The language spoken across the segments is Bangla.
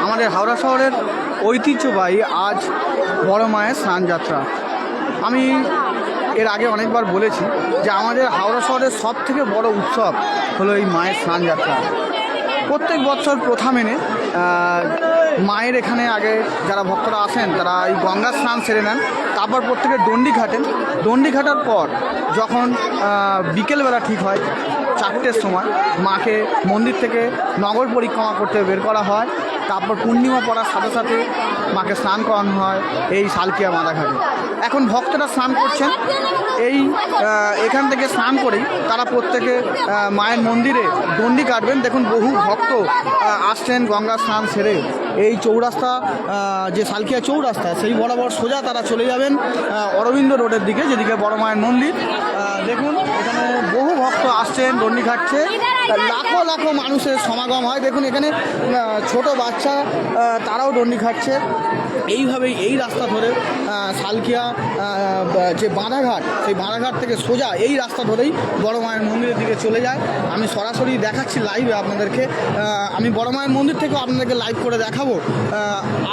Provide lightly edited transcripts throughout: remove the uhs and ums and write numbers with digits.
আমাদের হাওড়া শহরের ঐতিহ্যবাহী আজ বড় মায়ের স্নানযাত্রা। আমি এর আগে অনেকবার বলেছি যে আমাদের হাওড়া শহরের সব থেকে বড় উৎসব হলো এই মায়ের স্নানযাত্রা। প্রত্যেক বছর প্রথা মেনে মায়ের এখানে আগে যারা ভক্তরা আসেন তারা এই গঙ্গা স্নান সেরে নেন, তারপর প্রত্যেকে দণ্ডি ঘাটেন। দণ্ডি ঘাটার পর যখন বিকেলবেলা ঠিক হয় 4টের সময় মাকে মন্দির থেকে নগর পরিক্রমা করতে বের করা হয়। তারপর পূর্ণিমা পড়ার সাথে সাথে মাকে স্নান করানো হয় এই শালকিয়া মাদাঘাটে। এখন ভক্তরা স্নান করছেন, এই এখান থেকে স্নান করেই তারা প্রত্যেকে মায়ের মন্দিরে দণ্ডি কাটবেন। দেখুন বহু ভক্ত আসছেন গঙ্গা স্নান সেরে এই চৌরাস্তা, যে শালকিয়া চৌরাস্তা সেই বরাবর সোজা তারা চলে যাবেন অরবিন্দ রোডের দিকে, যেদিকে বড় মায়ের মন্দির। দেখুন এখানে বহু ভক্ত আসছেন, দণ্ডি ঘাটছে, লাখো লাখো মানুষের সমাগম হয়। দেখুন এখানে ছোট বাচ্চা তারাও দণ্ডি ঘাটছে। এইভাবেই এই রাস্তা ধরে শালকিয়া যে বাঁধাঘাট, সেই বাঁধাঘাট থেকে সোজা এই রাস্তা ধরেই বড় মায়ের মন্দিরের দিকে চলে যায়। আমি সরাসরি দেখাচ্ছি লাইভে আপনাদেরকে, আমি বড় মায়ের মন্দির থেকেও আপনাদেরকে লাইভ করে দেখাবো।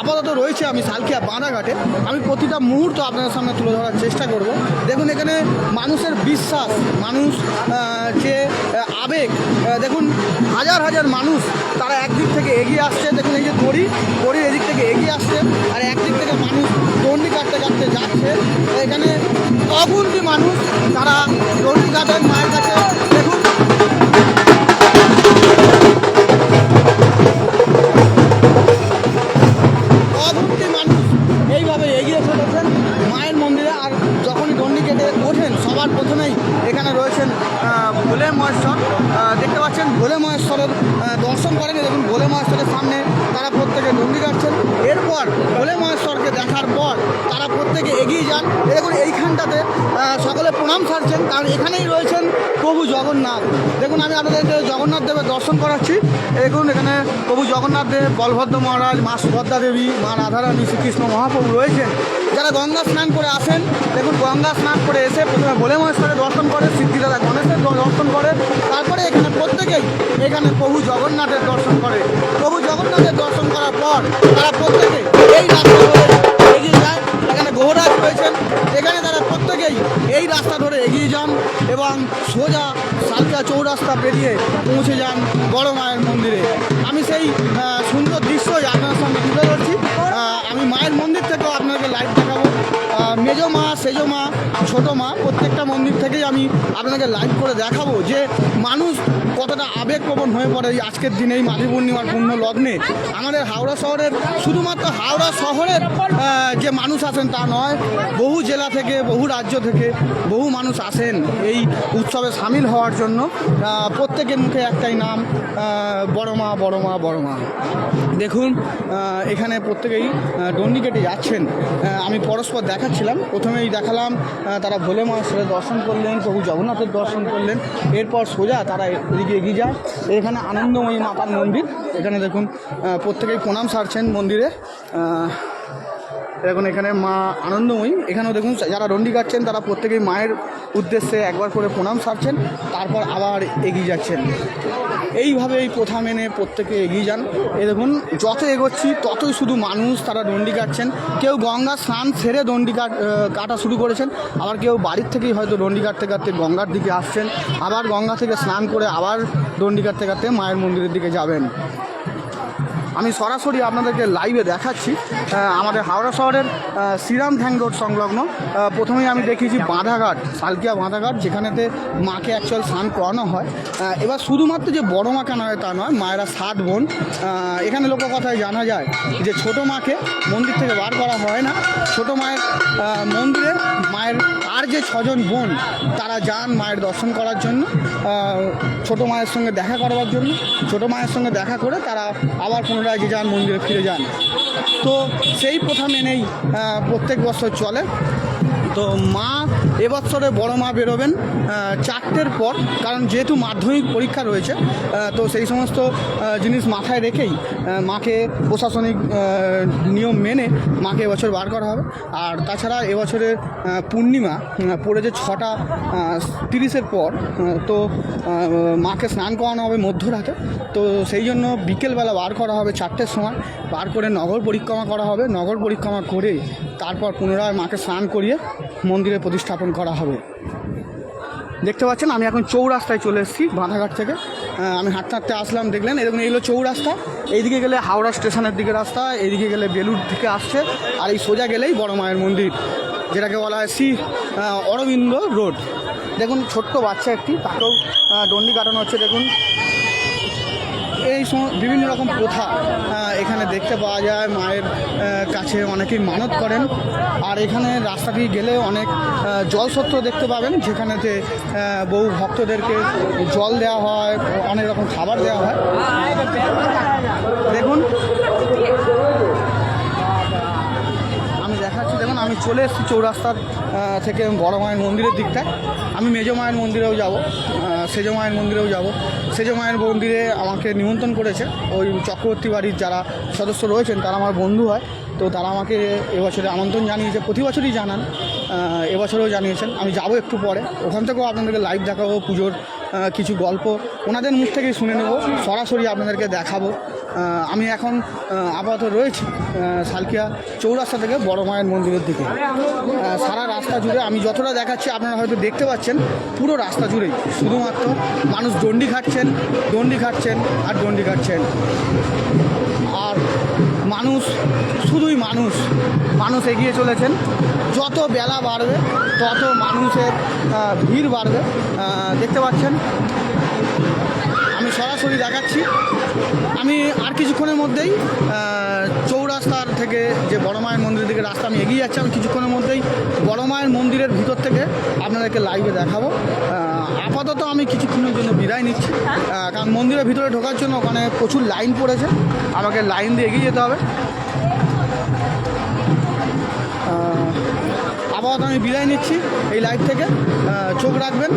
আপাতত রয়েছে আমি শালকিয়া বাঁধাঘাটে, আমি প্রতিটা মুহূর্ত আপনাদের সামনে তুলে ধরার চেষ্টা করব। দেখুন এখানে মানুষের বিশ্বাস, মানুষ যে আবেগ, দেখুন হাজার হাজার মানুষ তারা একদিক থেকে এগিয়ে আসছে। দেখুন এই যে দড়ির এদিক থেকে এগিয়ে আসছে, আর একদিক থেকে মানুষ দণ্ডি কাটতে কাটতে যাচ্ছে। এখানে অগুন্তি মানুষ তারা দণ্ডি কাটেন মায়ের কাছে। দেখুন অগুন্তি মানুষ এইভাবে এগিয়ে চলেছেন মায়ের মন্দিরে। আর যখনই দণ্ডি কেটে ওঠেন সবার প্রথমেই এখানে রয়েছেন ভোলে মহেশ্বর। দেখতে পাচ্ছেন ভোলে মহেশ্বরের দর্শন করেন। দেখুন ভোলে মহেশ্বরের সামনে তারা প্রত্যেকে দণ্ডি কাটছেন। এরপর ভোলে মহেশ্বরকে দেখার পর তারা প্রত্যেকে এগিয়ে যান। দেখুন এইখানটাতে সকলে প্রণাম ছাড়ছেন, কারণ এখানেই রয়েছেন প্রভু জগন্নাথ। দেখুন আমি আপনাদেরকে জগন্নাথ দেবের দর্শন করাচ্ছি। দেখুন এখানে প্রভু জগন্নাথ দেব, বলভদ্র মহারাজ, মা সুভদ্রা দেবী, মা রাধারানী, শ্রীকৃষ্ণ মহাপ্রভু রয়েছেন। যারা গঙ্গা স্নান করে আসেন, দেখুন গঙ্গা স্নান করে এসে প্রথমে ভোলে মহেশ্বরের দর্শন করে, সিদ্ধিদাতা গণেশের দর্শন করে, তারপরে এখানে প্রত্যেকেই এখানে প্রভু জগন্নাথের দর্শন করে। প্রভু জগন্নাথের দর্শন করার পর তারা প্রত্যেকে এই রাস্তা ধরে এগিয়ে যায়। এখানে গহরাজ রয়েছেন, এখানে তারা প্রত্যেকেই এই রাস্তা ধরে এগিয়ে যান এবং সোজা শালকিয়া চৌরাস্তা পেরিয়ে পৌঁছে যান বড় মায়ের মন্দিরে। আমি সেই সুন্দর দৃশ্যই আপনার সামনে তুলে ধরছি। আমি মায়ের মন্দির থেকেও আপনাকে লাইভ দেখাবো। মেজো মা, সেজো মা, ছোটো মা, প্রত্যেকটা মন্দির থেকেই আমি আপনাকে লাইভ করে দেখাবো যে মানুষ কতটা আবেগপ্রবণ হয়ে পড়ে এই আজকের দিনে, এই মাঘী পূর্ণিমার পূর্ণ লগ্নে। আমাদের হাওড়া শহরের, শুধুমাত্র হাওড়া শহরের যে মানুষ আসেন তা নয়, বহু জেলা থেকে, বহু রাজ্য থেকে বহু মানুষ আসেন এই উৎসবে সামিল হওয়ার জন্য। প্রত্যেকের মুখে একটাই নাম, বড় মা, বড় মা, বড় মা। দেখুন এখানে প্রত্যেকেই দণ্ডি কেটে যাচ্ছেন। আমি পরস্পর দেখাচ্ছিলাম, প্রথমেই দেখালাম তারা ভোলে মহেশ্বরের দর্শন করলেন, প্রভু জগন্নাথের দর্শন করলেন। এরপর সোজা তারা এদিকে এগিয়ে যায়। এখানে আনন্দময়ী মাতার মন্দির, এখানে দেখুন প্রত্যেকেই প্রণাম সারছেন মন্দিরে। দেখুন এখানে মা আনন্দময়ী, এখানেও দেখুন যারা দণ্ডি কাটছেন তারা প্রত্যেকেই মায়ের উদ্দেশ্যে একবার করে প্রণাম সারছেন, তারপর আবার এগিয়ে যাচ্ছেন। এইভাবে এই প্রথা মেনে প্রত্যেকে এগিয়ে যান। এই দেখুন যত এগোচ্ছি ততই শুধু মানুষ তারা দণ্ডি কাটছেন। কেউ গঙ্গা স্নান সেরে দণ্ডি কাটা শুরু করেছেন, আবার কেউ বাড়ির থেকেই হয়তো দণ্ডি কাটতে কাটতে গঙ্গার দিকে আসছেন, আবার গঙ্গা থেকে স্নান করে আবার দণ্ডি কাটতে কাটতে মায়ের মন্দিরের দিকে যাবেন। আমি সরাসরি আপনাদেরকে লাইভে দেখাচ্ছি আমাদের হাওড়া শহরের শ্রীরাম থ্যাং রোড সংলগ্ন। প্রথমেই আমি দেখিয়েছি বাঁধাঘাট, শালকিয়া বাঁধাঘাট, যেখানেতে মাকে অ্যাকচুয়াল স্নান করানো হয়। এবার শুধুমাত্র যে বড় মা কেন হয় তা নয়, মায়েরা 7 বোন। এখানে লোককথায় জানা যায় যে ছোটো মাকে মন্দির থেকে বার করা হয় না, ছোটো মায়ের মন্দিরে মায়ের আর যে 6 জন বোন তারা যান মায়ের দর্শন করার জন্য, ছোটো মায়ের সঙ্গে দেখা করবার জন্য। ছোটো মায়ের সঙ্গে দেখা করে তারা আবার পুনরায় যে যান মন্দিরে ফিরে যান। তো সেই প্রথা মেনেই প্রত্যেক বছর চলে। তো মা এবছরে বড় মা বেরোবেন 4টের পর, কারণ যেহেতু মাধ্যমিক পরীক্ষা রয়েছে তো সেই সমস্ত জিনিস মাথায় রেখেই মাকে প্রশাসনিক নিয়ম মেনে মাকে এবছর বার করা হবে। আর তাছাড়া এবছরের পূর্ণিমা পড়েছে 6:30-এর পর, তো মাকে স্নান করানো হবে মধ্যরাতে। তো সেই জন্য বিকেলবেলা বার করা হবে 4টের সময়, বার করে নগর পরিক্রমা করা হবে। নগর পরিক্রমা করে তারপর পুনরায় মাকে স্নান করিয়ে মন্দিরে প্রতিস্থাপন করা হবে। দেখতে পাচ্ছেন আমি এখন চৌরাস্তায় চলে এসেছি বাঁধাঘাট থেকে। আমি হাঁটতে হাঁটতে আসলাম, দেখলেন এরকম এইগুলো চৌরাস্তা। এইদিকে গেলে হাওড়া স্টেশনের দিকে রাস্তা, এইদিকে গেলে বেলুর দিকে আসছে, আর এই সোজা গেলেই বড় মায়ের মন্দির, যেটাকে বলা হয় অরবিন্দ রোড। দেখুন ছোট্ট বাচ্চা একটি, তাকেও দণ্ডি কাটানো হচ্ছে। দেখুন এই বিভিন্ন রকম প্রথা এখানে দেখতে পাওয়া যায়। মায়ের কাছে অনেকেই মানত করেন। আর এখানে রাস্তাটি গেলে অনেক জলসত্র দেখতে পাবেন, যেখানেতে বহু ভক্তদেরকে জল দেওয়া হয়, অনেক রকম খাবার দেওয়া হয়। দেখুন আমি দেখাচ্ছি, দেখুন আমি চলে এসেছি চৌরাস্তার থেকে বড় মায়ের মন্দিরের দিকটায়। আমি মেজো মায়ের মন্দিরেও যাব, সেজ মায়ের মন্দিরেও যাব। সেজ মায়ের মন্দিরে আমাকে নিমন্ত্রণ করেছে ওই চক্রবর্তী বাড়ির যারা সদস্য রয়েছেন, তারা আমার বন্ধু হয়। তো তারা আমাকে এবছরে আমন্ত্রণ জানিয়েছে, প্রতি বছরই জানান, এবছরেও জানিয়েছেন। আমি যাব একটু পরে, ওখান থেকেও আপনাদেরকে লাইভ দেখাবো, পুজোর কিছু গল্প ওনাদের মুখ থেকেই শুনে নেব, সরাসরি আপনাদেরকে দেখাবো। আমি এখন আপাতত রয়েছি সালকিয়া চৌরাস্তা থেকে বড় মায়ের মন্দিরের দিকে। সারা রাস্তা জুড়ে আমি যতটা দেখাচ্ছি আপনারা হয়তো দেখতে পাচ্ছেন, পুরো রাস্তা জুড়েই শুধুমাত্র মানুষ দণ্ডি খাটছেন, দণ্ডি খাটছেন আর দণ্ডি খাটছেন। আর মানুষ, শুধুই মানুষ, মানুষ এগিয়ে চলেছেন। যত বেলা বাড়বে তত মানুষের ভিড় বাড়বে। দেখতে পাচ্ছেন আমি সরাসরি দেখাচ্ছি। আমি আর কিছুক্ষণের মধ্যেই চৌরাস্তার থেকে যে বড় মায়ের মন্দিরের দিকে রাস্তা আমি এগিয়ে যাচ্ছি, আমি কিছুক্ষণের মধ্যেই বড় মায়ের মন্দিরের ভিতর থেকে আপনাদেরকে লাইভে দেখাবো। আপাতত আমি কিছুক্ষণের জন্য বিদায় নিচ্ছি, কারণ মন্দিরের ভিতরে ঢোকার জন্য ওখানে প্রচুর লাইন পড়েছে, আমাকে লাইন দিয়ে এগিয়ে যেতে হবে। আপাতত আমি বিদায় নিচ্ছি এই লাইভ থেকে। চোখ রাখবেন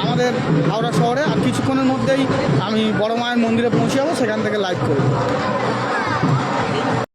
আমাদের হাওড়া শহরে। আর কিছুক্ষণের মধ্যেই আমি বড় মায়ের মন্দিরে পৌঁছে যাবো, সেখান থেকে লাইভ করব।